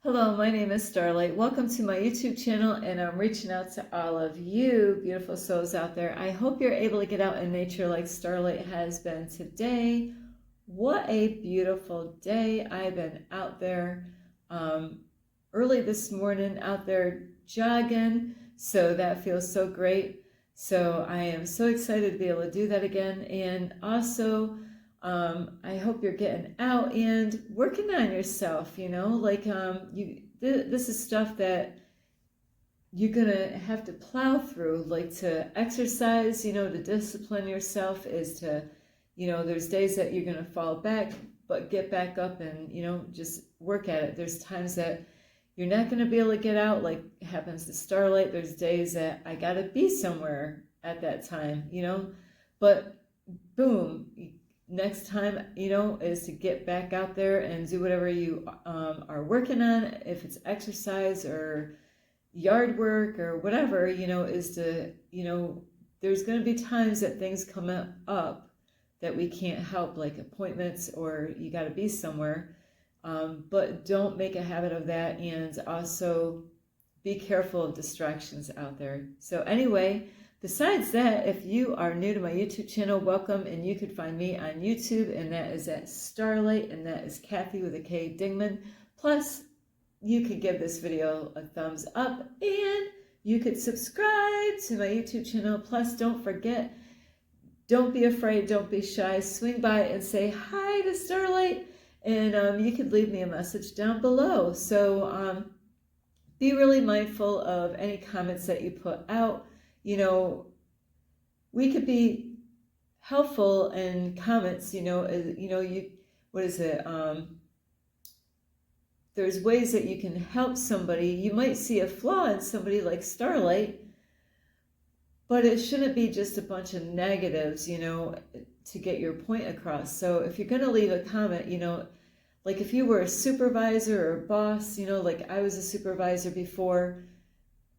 Hello, my name is Starlight. Welcome to my YouTube channel, and I'm reaching out to all of you beautiful souls out there. I hope you're able to get out in nature like Starlight has been today. What a beautiful day. I've been out there early this morning, out there jogging, so that feels so great. So I am so excited to be able to do that again. And also, I hope you're getting out and working on yourself, this is stuff that you're gonna have to plow through, like to exercise, to discipline yourself is to, there's days that you're gonna fall back, but get back up and, just work at it. There's times that you're not gonna be able to get out, like happens to Starlight. There's days that I gotta be somewhere at that time, but boom, next time, is to get back out there and do whatever you are working on, if it's exercise or yard work or whatever, is to, there's going to be times that things come up that we can't help, like appointments or you got to be somewhere. But don't make a habit of that, and also be careful of distractions out there. So anyway, besides that, if you are new to my YouTube channel, welcome, and you could find me on YouTube, and that is at Starlight, and that is Kathy with a K Dingman. Plus, you could give this video a thumbs up, and you could subscribe to my YouTube channel. Plus, don't forget, don't be afraid, don't be shy, swing by and say hi to Starlight, and you could leave me a message down below. So be really mindful of any comments that you put out. We could be helpful in comments, what is it? There's ways that you can help somebody. You might see a flaw in somebody like Starlight, but it shouldn't be just a bunch of negatives, to get your point across. So if you're going to leave a comment, like if you were a supervisor or boss, like I was a supervisor before,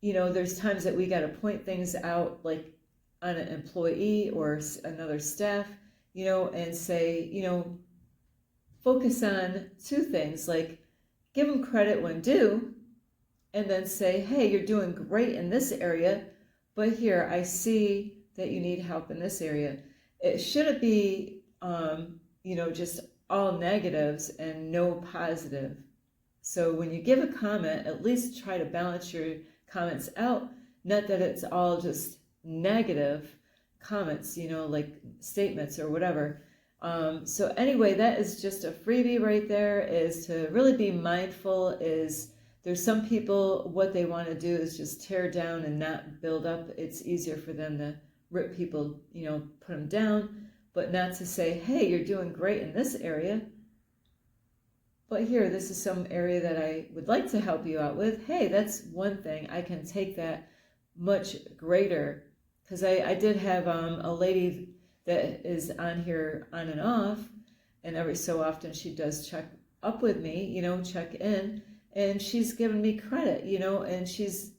there's times that we got to point things out, like on an employee or another staff, and say, focus on two things, like give them credit when due, and then say, hey, you're doing great in this area, but here, I see that you need help in this area. It shouldn't be, just all negatives and no positive. So when you give a comment, at least try to balance your comments out, not that it's all just negative comments, like statements or whatever. So anyway, that is just a freebie right there, is to really be mindful. Is there's some people, what they want to do is just tear down and not build up. It's easier for them to rip people, put them down, but not to say, hey, you're doing great in this area, but here, this is some area that I would like to help you out with. Hey, that's one thing. I can take that much greater, because I did have a lady that is on here on and off, and every so often she does check up with me, check in, and she's given me credit, and she's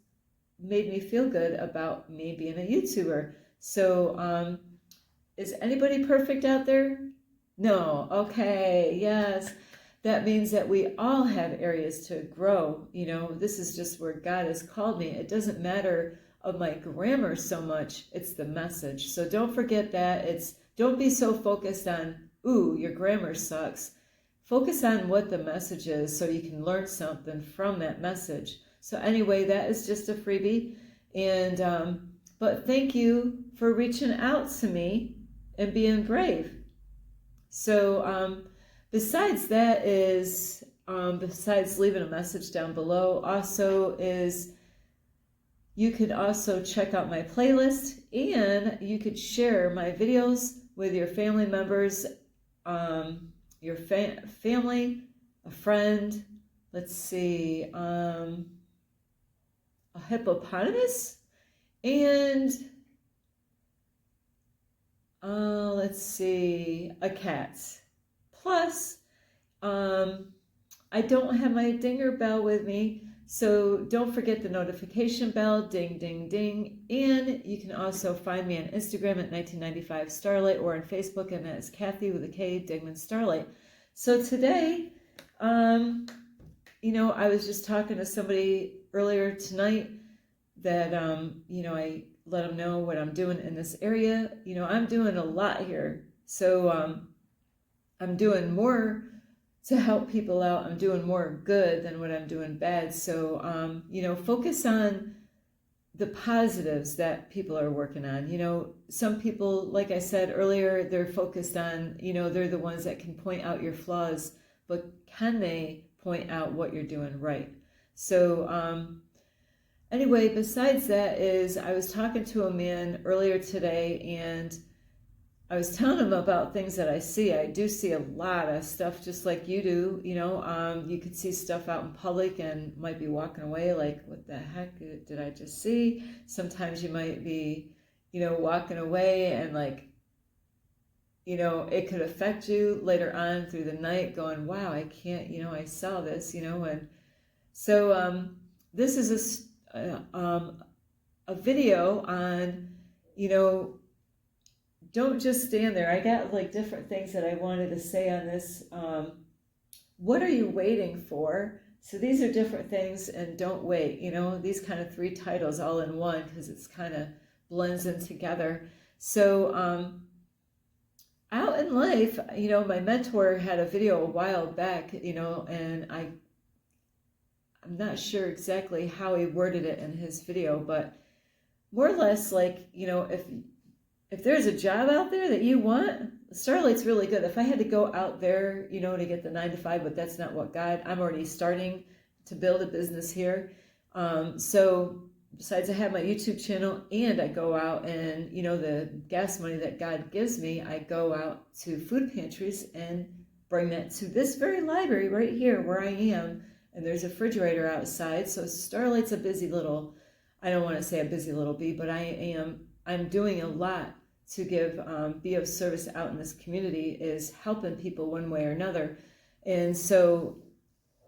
made me feel good about me being a YouTuber. So is anybody perfect out there? No. Okay. Yes. That means that we all have areas to grow. This is just where God has called me. It doesn't matter of my grammar so much, it's the message. So don't forget that. Don't be so focused on, ooh, your grammar sucks. Focus on what the message is so you can learn something from that message. So anyway, that is just a freebie. And but thank you for reaching out to me and being brave. So besides that is, besides leaving a message down below, also is you could also check out my playlist, and you could share my videos with your family members, your family, a friend. Let's see, a hippopotamus, and let's see, a cat. Plus, I don't have my dinger bell with me, so don't forget the notification bell, ding, ding, ding. And you can also find me on Instagram at 1995 Starlight, or on Facebook, and that's Kathy with a K, Dingman Starlight. So today, I was just talking to somebody earlier tonight that, I let them know what I'm doing in this area. I'm doing a lot here. So I'm doing more to help people out. I'm doing more good than what I'm doing bad. So, focus on the positives that people are working on. Some people, like I said earlier, they're focused on, they're the ones that can point out your flaws, but can they point out what you're doing right? So, anyway, besides that is I was talking to a man earlier today, and I was telling him about things that I see. I do see a lot of stuff just like you do. You could see stuff out in public and might be walking away like, what the heck did I just see? Sometimes you might be, walking away and like, it could affect you later on through the night going, wow, I can't, I saw this, and so this is a video on, don't just stand there. I got like different things that I wanted to say on this. What are you waiting for? So these are different things, and don't wait. These kind of 3 titles all in one because it's kind of blends in together. So out in life, my mentor had a video a while back, and I'm not sure exactly how he worded it in his video, but more or less like, if there's a job out there that you want, Starlight's really good. If I had to go out there, to get the 9 to 5, but that's not what I'm already starting to build a business here. So besides I have my YouTube channel and I go out and, the gas money that God gives me, I go out to food pantries and bring that to this very library right here where I am. And there's a refrigerator outside. So Starlight's a busy little, I don't want to say a busy little bee, but I'm doing a lot to be of service out in this community, is helping people one way or another. And so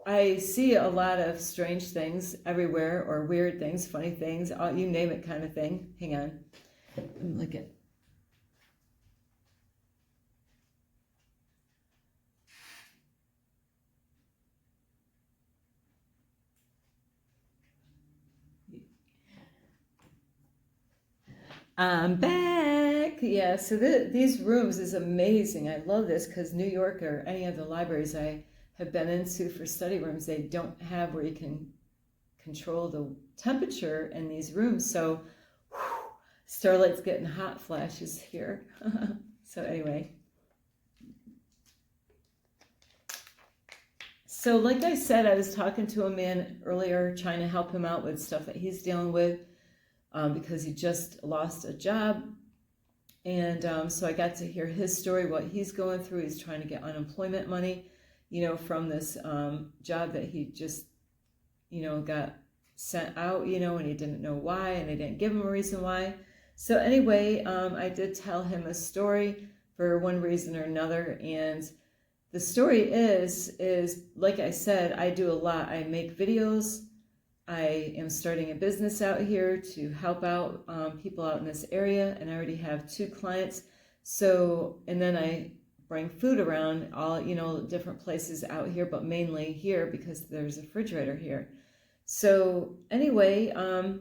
I see a lot of strange things everywhere, or weird things, funny things, you name it kind of thing. Hang on. Let me look at. I'm back. Yeah, so these rooms is amazing. I love this because New York or any of the libraries I have been into for study rooms, they don't have where you can control the temperature in these rooms. So Starlight's getting hot flashes here. So anyway. So like I said, I was talking to a man earlier trying to help him out with stuff that he's dealing with. Because he just lost a job. And so I got to hear his story, what he's going through. He's trying to get unemployment money, from this job that he just, got sent out, and he didn't know why, and they didn't give him a reason why. So anyway, I did tell him a story for one reason or another. And the story is like I said, I do a lot. I make videos. I am starting a business out here to help out people out in this area, and I already have 2 clients. So, and then I bring food around all, different places out here, but mainly here because there's a refrigerator here. So anyway,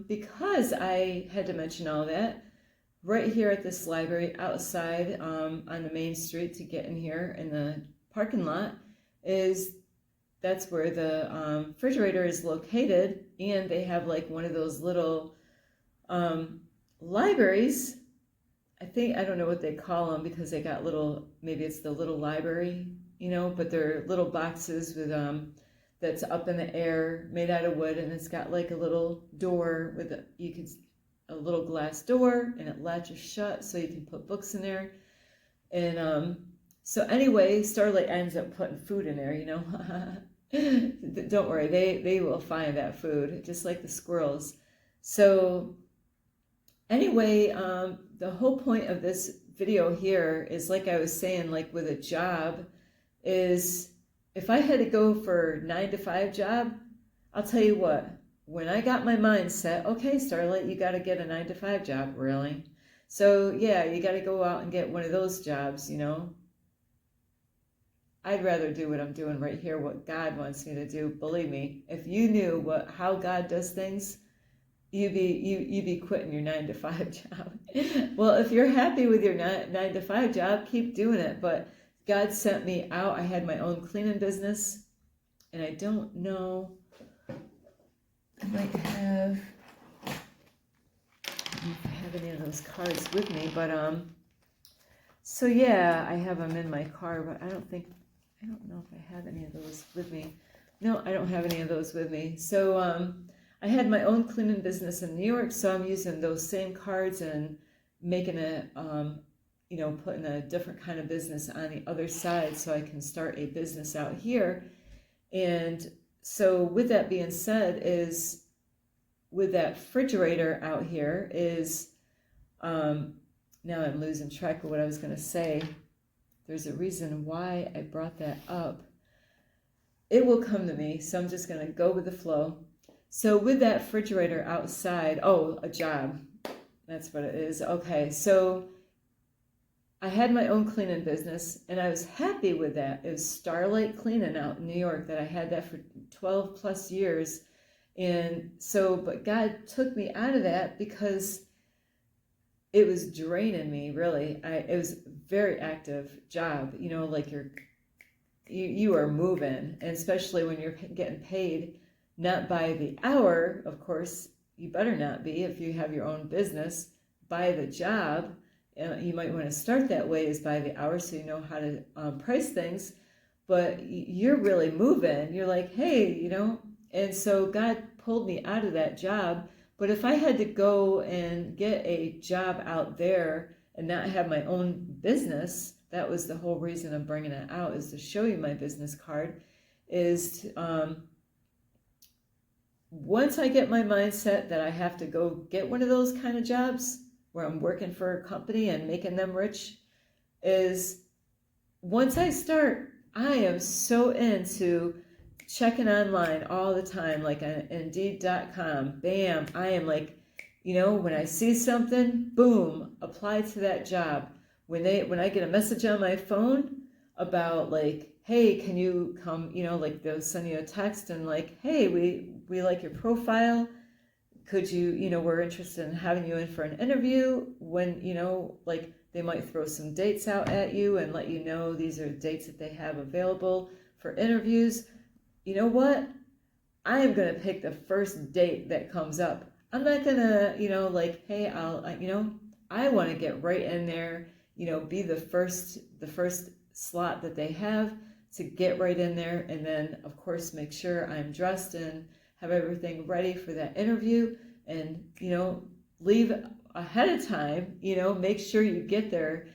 because I had to mention all that, right here at this library outside on the main street to get in here in the parking lot that's where the refrigerator is located, and they have like one of those little libraries. I don't know what they call them because they got maybe it's the little library, but they're little boxes with that's up in the air, made out of wood, and it's got like a little door with a little glass door, and it latches shut so you can put books in there. And so anyway, Starlight ends up putting food in there, Don't worry, they will find that food, just like the squirrels. So anyway, the whole point of this video here is, like I was saying, like with a job, is if I had to go for 9 to 5 job, I'll tell you what, when I got my mind set, okay, Starlight, you got to get a 9 to 5 job, really? So yeah, you got to go out and get one of those jobs, I'd rather do what I'm doing right here, what God wants me to do. Believe me, if you knew how God does things, you'd be quitting your 9 to 5 job. Well, if you're happy with your 9 to 5 job, keep doing it. But God sent me out. I had my own cleaning business, and I don't know. I might have any of those cards with me, but so yeah, I have them in my car, but I don't know if I have any of those with me. No, I don't have any of those with me. So I had my own cleaning business in New York, so I'm using those same cards and making it, putting a different kind of business on the other side so I can start a business out here. And so with that being said, is with that refrigerator out here is, now I'm losing track of what I was going to say. There's a reason why I brought that up. It will come to me, so I'm just going to go with the flow. So with that refrigerator outside, a job. That's what it is. Okay, so I had my own cleaning business, and I was happy with that. It was Starlight Cleaning out in New York that I had that for 12 plus years. And so, but God took me out of that because it was draining me, really. It was a very active job, like you are moving, and especially when you're getting paid not by the hour. Of course, you better not be if you have your own business, by the job. You might want to start that way, is by the hour, so you know how to price things. But you're really moving. You're like, hey, and so God pulled me out of that job. But if I had to go and get a job out there and not have my own business, that was the whole reason I'm bringing it out, is to show you my business card, is once I get my mindset that I have to go get one of those kind of jobs where I'm working for a company and making them rich, is once I start, I am so into checking online all the time, like on Indeed.com. Bam, I am like, when I see something, boom, apply to that job. When I get a message on my phone about like, hey, can you come, like they'll send you a text and like, hey, we like your profile. Could you, we're interested in having you in for an interview. When, like they might throw some dates out at you and let you know these are dates that they have available for interviews. You know what? I am going to pick the first date that comes up. I'm not going to, like, hey, I want to get right in there, be the first slot that they have, to get right in there. And then, of course, make sure I'm dressed and have everything ready for that interview, and, leave ahead of time, make sure you get there,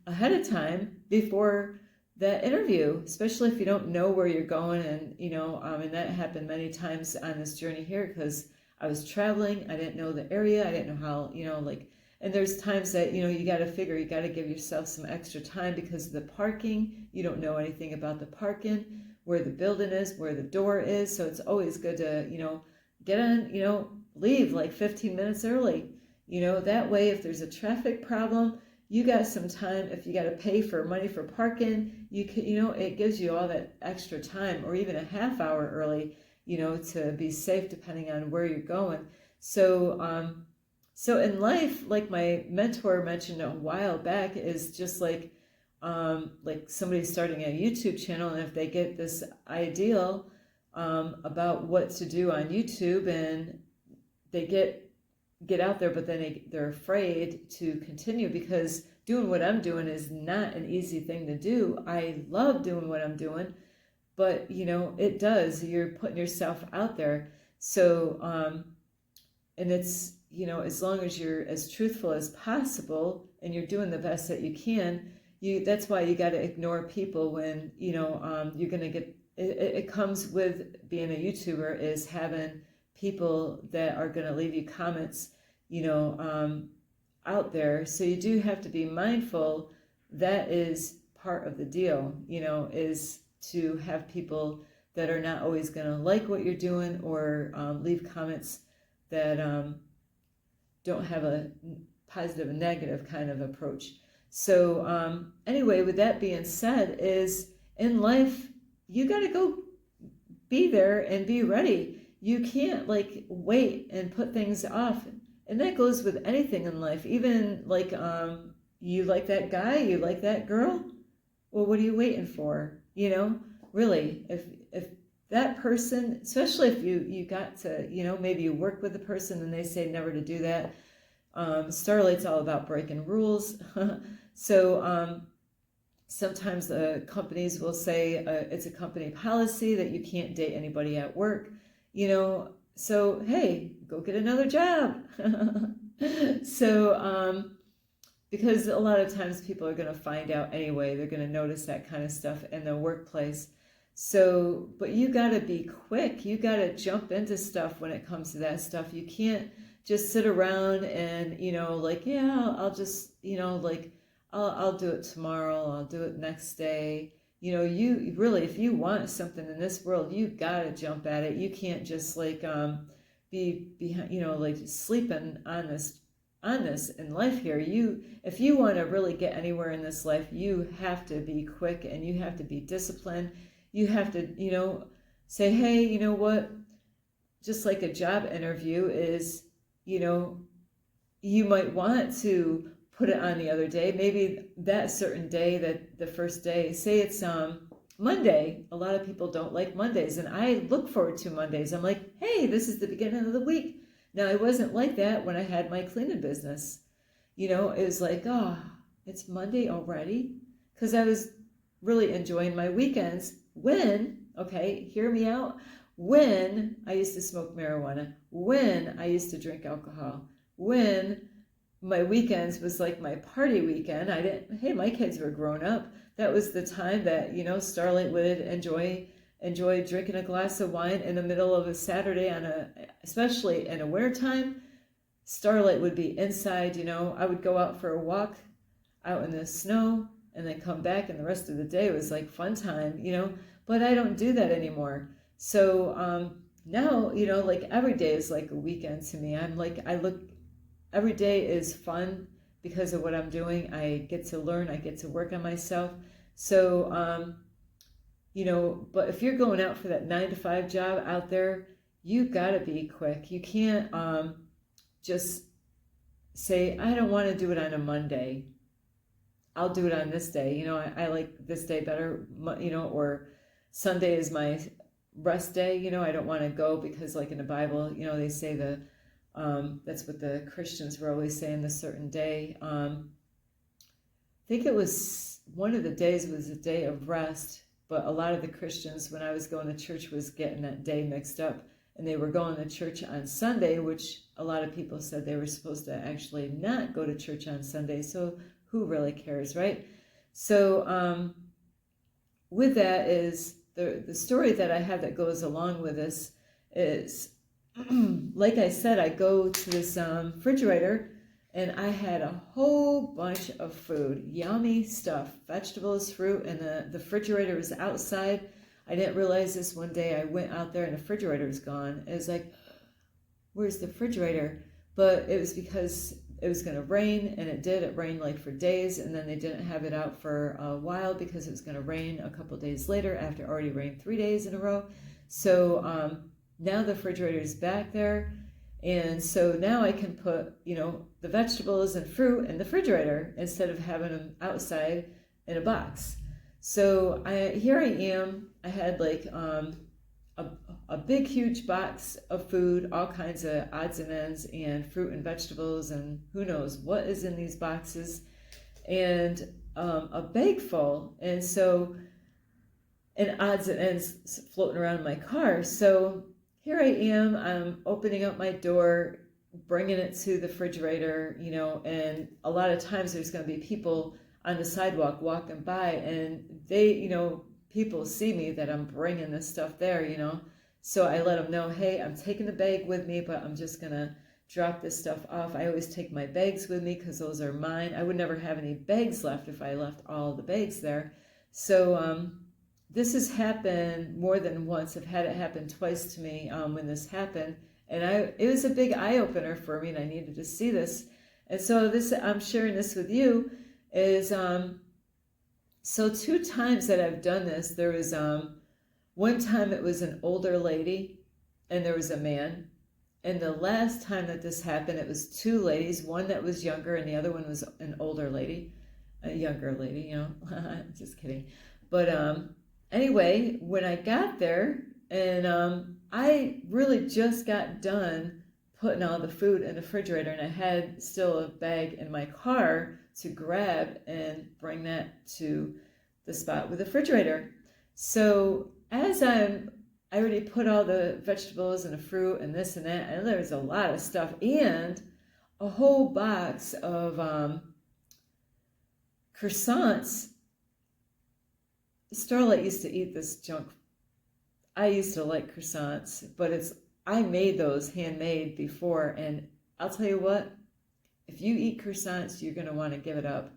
ahead of time before that interview, especially if you don't know where you're going. And, and that happened many times on this journey here, because I was traveling. I didn't know the area. I didn't know how, and there's times that, you got to give yourself some extra time because of the parking. You don't know anything about the parking, where the building is, where the door is. So it's always good to, get on, leave like 15 minutes early, that way, if there's a traffic problem, you got some time. If you got to pay for money for parking, you can, it gives you all that extra time, or even a half hour early, to be safe depending on where you're going. So, so in life, like my mentor mentioned a while back, is just like somebody starting a YouTube channel, and if they get this ideal about what to do on YouTube, and they get out there, but then they're afraid to continue, because doing what I'm doing is not an easy thing to do. I love doing what I'm doing, but it does. You're putting yourself out there. So, and it's, as long as you're as truthful as possible and you're doing the best that you can, that's why you got to ignore people when, you're going to get, it comes with being a YouTuber, is having people that are going to leave you comments, out there. So you do have to be mindful. That is part of the deal, is to have people that are not always going to like what you're doing, or leave comments that don't have a positive and negative kind of approach. So anyway, with that being said, is in life, you got to go be there and be ready. You can't like wait and put things off. And that goes with anything in life. Even like you like that guy, you like that girl. Well, what are you waiting for? You know, really, if that person, especially if you got to, you know, maybe you work with a person and they say never to do that. Starlight's all about breaking rules. So sometimes the companies will say it's a company policy that you can't date anybody at work, you know, so hey, go get another job. So because a lot of times people are going to find out anyway, they're going to notice that kind of stuff in the workplace. So, but you got to be quick. You got to jump into stuff when it comes to that stuff. You can't just sit around and, you know, like, yeah, I'll just, you know, like, I'll do it tomorrow. I'll do it next day. You know, you really, if you want something in this world, you got to jump at it. You can't just like be behind, you know, like sleeping on this in life here. If you want to really get anywhere in this life, you have to be quick and you have to be disciplined. You have to, you know, say, hey, you know what? Just like a job interview is, you know, you might want to put it on the other day. Maybe that certain day, that the first day, say it's Monday. A lot of people don't like Mondays, and I look forward to Mondays. I'm like, hey, this is the beginning of the week. Now, I wasn't like that when I had my cleaning business. You know, it was like, oh, it's Monday already? Because I was really enjoying my weekends when, okay, hear me out, when I used to smoke marijuana, when I used to drink alcohol, when my weekends was like my party weekend. Hey, my kids were grown up. That was the time that, you know, Starlight would enjoy drinking a glass of wine in the middle of a Saturday especially in a winter time. Starlight would be inside, you know, I would go out for a walk out in the snow and then come back, and the rest of the day was like fun time, you know, but I don't do that anymore. So now, you know, like every day is like a weekend to me. Every day is fun because of what I'm doing. I get to learn, I get to work on myself. So, you know, but if you're going out for that 9-to-5 job out there, you gotta be quick. You can't just say, I don't want to do it on a Monday. I'll do it on this day. You know, I like this day better, you know, or Sunday is my rest day. You know, I don't want to go because like in the Bible, you know, they say that's what the Christians were always saying, the certain day. I think it was one of the days was a day of rest, but a lot of the Christians, when I was going to church, was getting that day mixed up, and they were going to church on Sunday, which a lot of people said they were supposed to actually not go to church on Sunday. So who really cares, right? So with that is the story that I have that goes along with this is, like I said, I go to this refrigerator and I had a whole bunch of food, yummy stuff, vegetables, fruit, and the refrigerator was outside. I didn't realize this one day. I went out there and the refrigerator was gone. It was like, where's the refrigerator? But it was because it was going to rain, and it did. It rained like for days, and then they didn't have it out for a while because it was going to rain a couple days later after it already rained 3 days in a row. So now the refrigerator is back there, and so now I can put, you know, the vegetables and fruit in the refrigerator instead of having them outside in a box. So here I am. I had like a big, huge box of food, all kinds of odds and ends, and fruit and vegetables, and who knows what is in these boxes, and a bag full, and odds and ends floating around in my car. So here I am, I'm opening up my door, bringing it to the refrigerator, you know, and a lot of times there's going to be people on the sidewalk walking by, and they, you know, people see me that I'm bringing this stuff there, you know. So I let them know, hey, I'm taking the bag with me, but I'm just going to drop this stuff off. I always take my bags with me because those are mine. I would never have any bags left if I left all the bags there. So this has happened more than once. I've had it happen twice to me when this happened. And it was a big eye-opener for me, and I needed to see this. And so I'm sharing this with you is So 2 times that I've done this, there was one time it was an older lady and there was a man. And the last time that this happened, it was 2 ladies, one that was younger and the other one was an older lady, a younger lady, you know. Just kidding. But anyway, when I got there, and I really just got done putting all the food in the refrigerator, and I had still a bag in my car to grab and bring that to the spot with the refrigerator. So as I already put all the vegetables and the fruit and this and that, and there's a lot of stuff, and a whole box of croissants. Starlight used to eat this junk. I used to like croissants, but I made those handmade before, and I'll tell you what, if you eat croissants, you're going to want to give it up.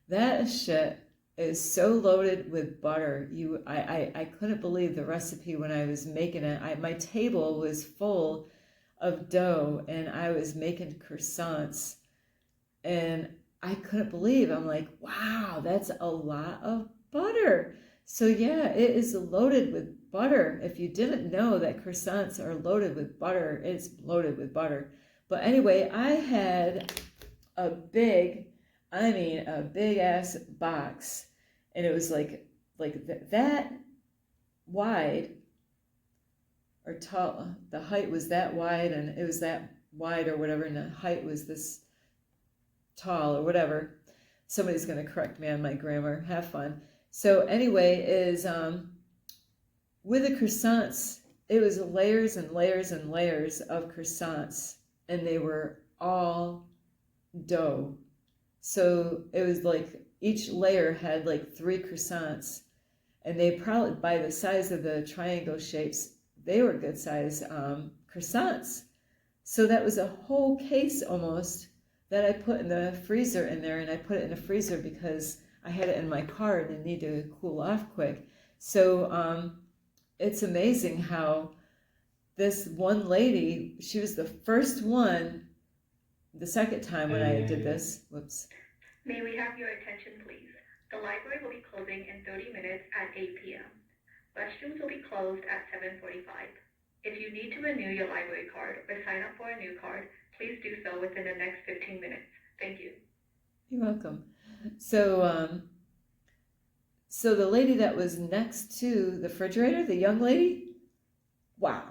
That shit is so loaded with butter. I couldn't believe the recipe when I was making it. My table was full of dough, and I was making croissants, and I couldn't believe. I'm like, wow, that's a lot of butter. So yeah, it is loaded with butter. If you didn't know that croissants are loaded with butter, it's loaded with butter. But anyway, I had a big ass box, and it was like that wide or tall. The height was that wide, and it was that wide or whatever, and the height was this tall or whatever. Somebody's going to correct me on my grammar. Have fun. So anyway, is with the croissants, it was layers and layers and layers of croissants, and they were all dough. So it was like each layer had like 3 croissants, and they probably, by the size of the triangle shapes, they were good size croissants. So that was a whole case almost that I put in the freezer in there, and I put it in the freezer because I had it in my car and it needed to cool off quick. So it's amazing how this one lady, she was the first one, the second time when I did this, whoops. May we have your attention, please? The library will be closing in 30 minutes at 8 p.m. Restrooms will be closed at 7:45. If you need to renew your library card or sign up for a new card, please do so within the next 15 minutes. Thank you. You're welcome. So the lady that was next to the refrigerator, the young lady, wow.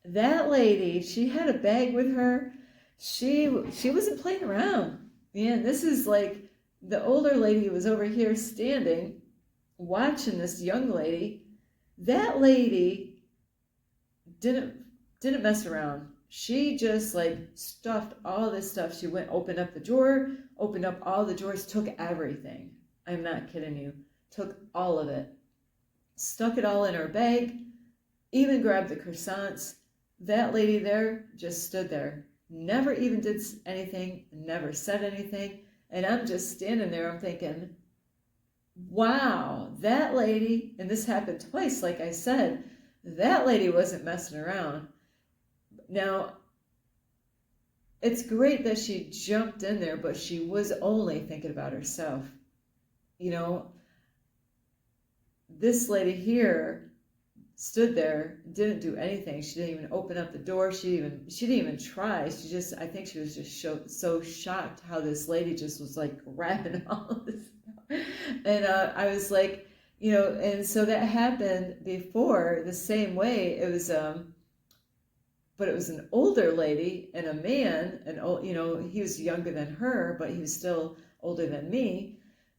That lady, she had a bag with her. She wasn't playing around. Man, this is like the older lady was over here standing, watching this young lady. That lady didn't mess around. She just like stuffed all this stuff. She went, opened up the drawer, opened up all the drawers, took everything. I'm not kidding you. Took all of it. Stuck it all in her bag, even grabbed the croissants. That lady there just stood there. Never even did anything, never said anything. And I'm just standing there, I'm thinking, wow, that lady, and this happened twice, like I said, that lady wasn't messing around. Now, it's great that she jumped in there, but she was only thinking about herself. You know, this lady here stood there, didn't do anything. She didn't even open up the door. She didn't even try. I think she was just so shocked how this lady just was like grabbing all of this stuff. And I was like, you know, and so that happened before the same way. It was, but it was an older lady and a man, and you know, he was younger than her, but he was still older than me.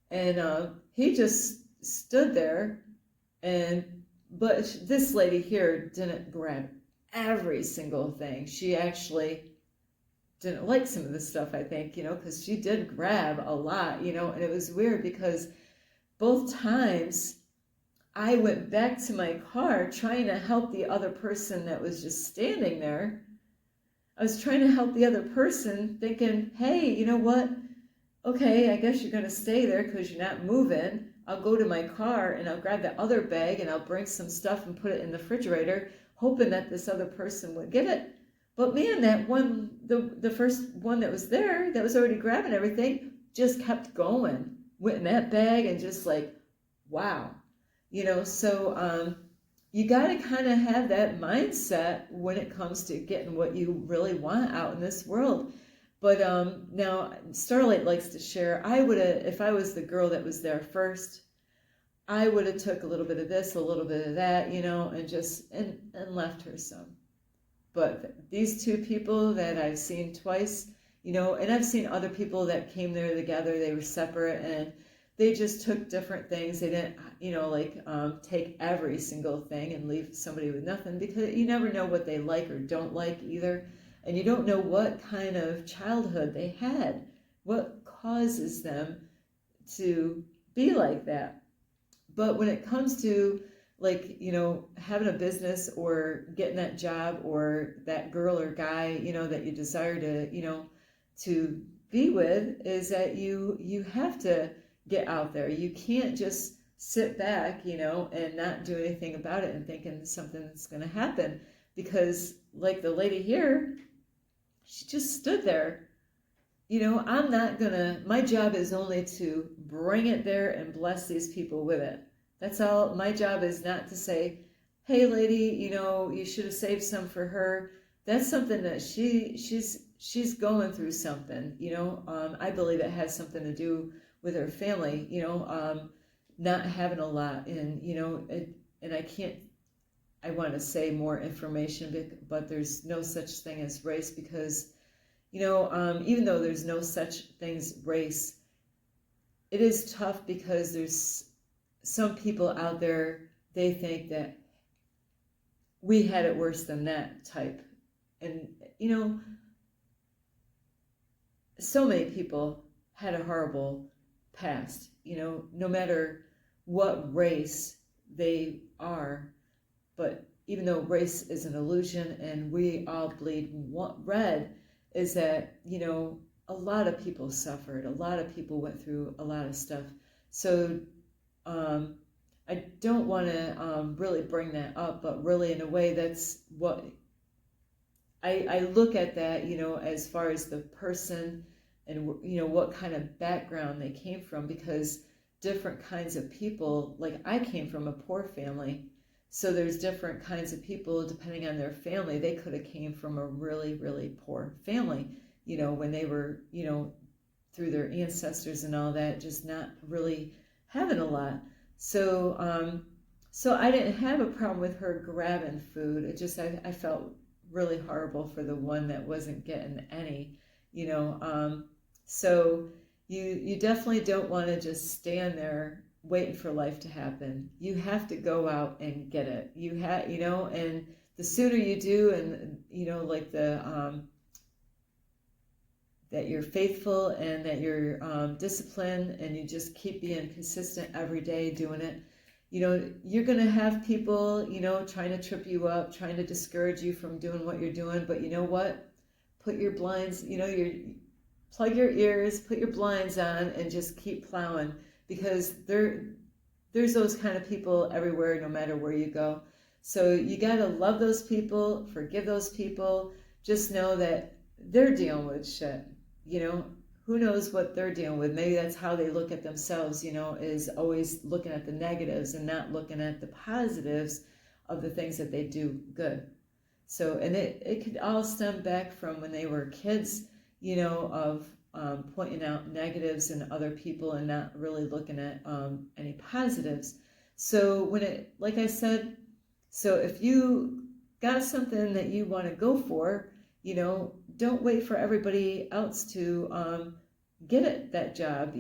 And he just stood there, but this lady here didn't grab every single thing. She actually didn't like some of the stuff, I think, you know, because she did grab a lot, you know, and it was weird because both times I went back to my car trying to help the other person that was just standing there. I was trying to help the other person thinking, hey, you know what? Okay, I guess you're going to stay there because you're not moving. I'll go to my car and I'll grab that other bag and I'll bring some stuff and put it in the refrigerator, hoping that this other person would get it. But man, that one, the first one that was there, that was already grabbing everything, just kept going. Went in that bag and just like wow. So you got to kind of have that mindset when it comes to getting what you really want out in this world. But now Starlight likes to share. I would have, if I was the girl that was there first, I would have took a little bit of this, a little bit of that, and just and left her some. But these two people that I've seen twice, and I've seen other people that came there together. They were separate and they just took different things. They didn't, take every single thing and leave somebody with nothing, because you never know what they like or don't like either. And you don't know what kind of childhood they had, what causes them to be like that. But when it comes to having a business or getting that job or that girl or guy, that you desire to be with, is that you have to get out there. You can't just sit back, and not do anything about it and thinking something's going to happen, because like the lady here, she just stood there. I'm not gonna, my job is only to bring it there and bless these people with it. That's all. My job is not to say, hey lady, you should have saved some for her. That's something that she's going through something, I believe it has something to do with her family, not having a lot. And, and I want to say more information, but there's no such thing as race, because even though there's no such thing as race, it is tough, because there's some people out there, they think that we had it worse than that type. And, so many people had a horrible past, no matter what race they are. But even though race is an illusion and we all bleed red, is that, a lot of people suffered. A lot of people went through a lot of stuff. So I don't want to really bring that up, but really in a way that's what I look at that, as far as the person and, what kind of background they came from, because different kinds of people, like I came from a poor family. So there's different kinds of people depending on their family. They could have came from a really, really poor family, when they were, through their ancestors and all that, just not really having a lot. So so I didn't have a problem with her grabbing food. It just, I felt really horrible for the one that wasn't getting any, so you definitely don't want to just stand there waiting for life to happen. You have to go out and get it. And the sooner you do, and like that you're faithful and that you're disciplined, and you just keep being consistent every day doing it, you're going to have people, trying to trip you up, trying to discourage you from doing what you're doing. But you know what? Put your blinds, plug your ears, put your blinds on, and just keep plowing, because there's those kind of people everywhere, no matter where you go. So you got to love those people, forgive those people. Just know that they're dealing with shit. Who knows what they're dealing with? Maybe that's how they look at themselves, is always looking at the negatives and not looking at the positives of the things that they do good. So, and it could all stem back from when they were kids, of pointing out negatives in other people and not really looking at any positives. So like I said, so if you got something that you want to go for, don't wait for everybody else to get it, that job.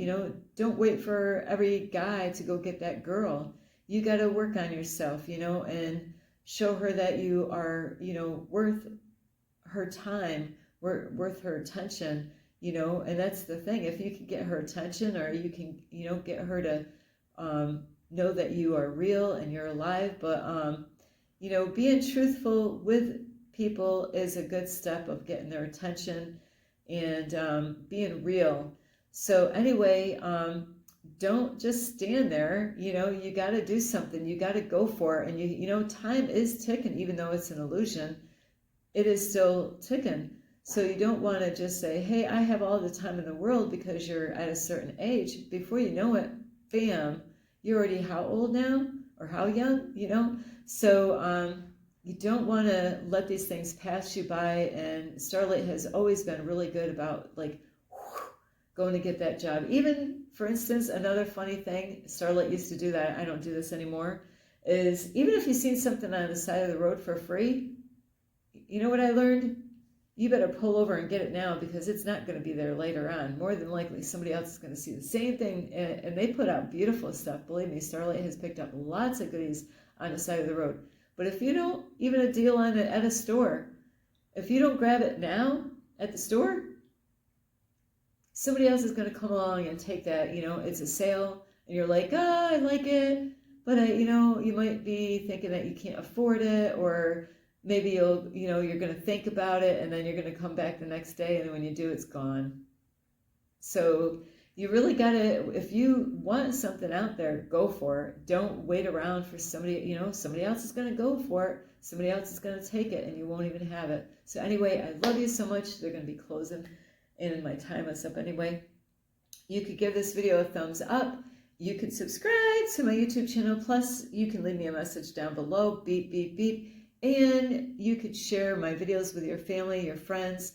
Don't wait for every guy to go get that girl. You got to work on yourself, and show her that you are, worth her time, worth her attention, and that's the thing. If you can get her attention, or you can, get her to know that you are real and you're alive. But, being truthful with people is a good step of getting their attention, and being real. So anyway, don't just stand there. You got to do something. You got to go for it. And time is ticking. Even though it's an illusion, it is still ticking. So you don't want to just say, hey, I have all the time in the world, because you're at a certain age. Before you know it, bam, You're already how old now, or how young, you know? So you don't want to let these things pass you by. And Starlight has always been really good about like going to get that job. Even, for instance, another funny thing, Starlight used to do that, I don't do this anymore, is even if you've seen something on the side of the road for free, you know what I learned? You better pull over and get it now, because it's not going to be there later on. More than likely, somebody else is going to see the same thing, and they put out beautiful stuff. Believe me, Starlight has picked up lots of goodies on the side of the road. But if you don't, even a deal on it at a store, if you don't grab it now at the store, somebody else is going to come along and take that. You know, it's a sale, and you're like, oh, I like it, but you might be thinking that you can't afford it, or maybe you're going to think about it, and then you're going to come back the next day, and when you do, it's gone. So you really got to, if you want something out there, go for it. Don't wait around for somebody, somebody else is going to go for it. Somebody else is going to take it, and you won't even have it. So anyway, I love you so much. They're going to be closing, and my time is up anyway. You could give this video a thumbs up. You could subscribe to my YouTube channel. Plus, you can leave me a message down below. Beep, beep, beep. And you could share my videos with your family, your friends,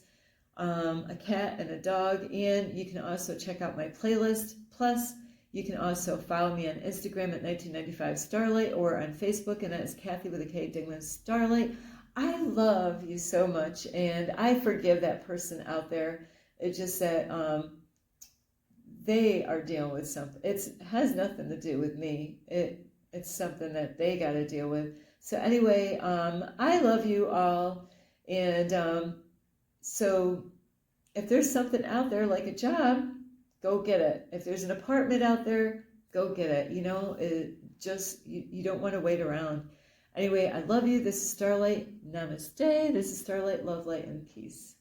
a cat and a dog. And you can also check out my playlist. Plus, you can also follow me on Instagram at 1995 Starlight, or on Facebook, and that is Kathy with a K Dingman Starlight. I love you so much, and I forgive that person out there. It's just that they are dealing with something. It has nothing to do with me. It's something that they got to deal with. So anyway, I love you all, and so if there's something out there like a job, go get it. If there's an apartment out there, go get it. You don't want to wait around. Anyway, I love you. This is Starlight. Namaste. This is Starlight. Love, light, and peace.